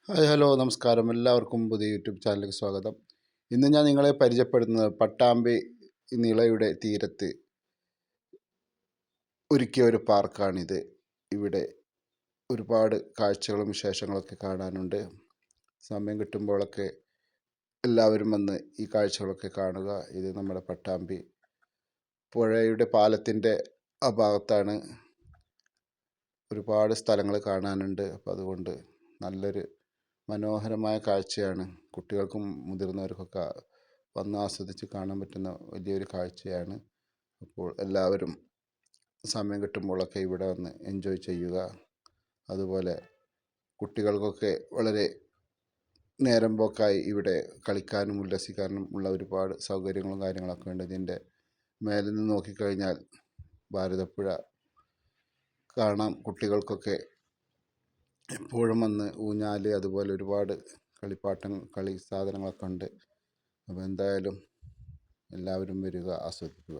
Hi hello നമസ്കാരം. എല്ലാവർക്കും പുതിയ യൂട്യൂബ് ചാനലിലേക്ക് സ്വാഗതം. ഇന്ന് ഞാൻ നിങ്ങളെ പരിചയപ്പെടുത്തുന്നത് പട്ടാമ്പി നിളയുടെ തീരത്ത് ഒരുക്കിയ ഒരു പാർക്കാണിത്. ഇവിടെ ഒരുപാട് കാഴ്ചകളും വിശേഷങ്ങളൊക്കെ കാണാനുണ്ട്. സമയം കിട്ടുമ്പോഴൊക്കെ എല്ലാവരും വന്ന് ഈ കാഴ്ചകളൊക്കെ കാണുക. ഇത് നമ്മുടെ പട്ടാമ്പി പുഴയുടെ പാലത്തിൻ്റെ ആ ഭാഗത്താണ്. ഒരുപാട് സ്ഥലങ്ങൾ കാണാനുണ്ട്. അപ്പോൾ അതുകൊണ്ട് നല്ലൊരു മനോഹരമായ കാഴ്ചയാണ്. കുട്ടികൾക്കും മുതിർന്നവർക്കൊക്കെ വന്ന് ആസ്വദിച്ച് കാണാൻ പറ്റുന്ന വലിയൊരു കാഴ്ചയാണ്. അപ്പോൾ എല്ലാവരും സമയം കിട്ടുമ്പോഴൊക്കെ ഇവിടെ വന്ന് എൻജോയ് ചെയ്യുക. അതുപോലെ കുട്ടികൾക്കൊക്കെ വളരെ നേരം പോക്കായി ഇവിടെ കളിക്കാനും ഉല്ലസിക്കാനും ഉള്ള ഒരുപാട് സൗകര്യങ്ങളും കാര്യങ്ങളൊക്കെ ഉണ്ട്. ഇതിൻ്റെ മേലിൽ നിന്ന് നോക്കിക്കഴിഞ്ഞാൽ ഭാരതപ്പുഴ കാണാം. കുട്ടികൾക്കൊക്കെ എപ്പോഴും വന്ന് ഊഞ്ഞാൽ അതുപോലെ ഒരുപാട് കളി സാധനങ്ങളൊക്കെ ഉണ്ട്. അപ്പോൾ എന്തായാലും എല്ലാവരും വരിക, ആസ്വദിക്കുക.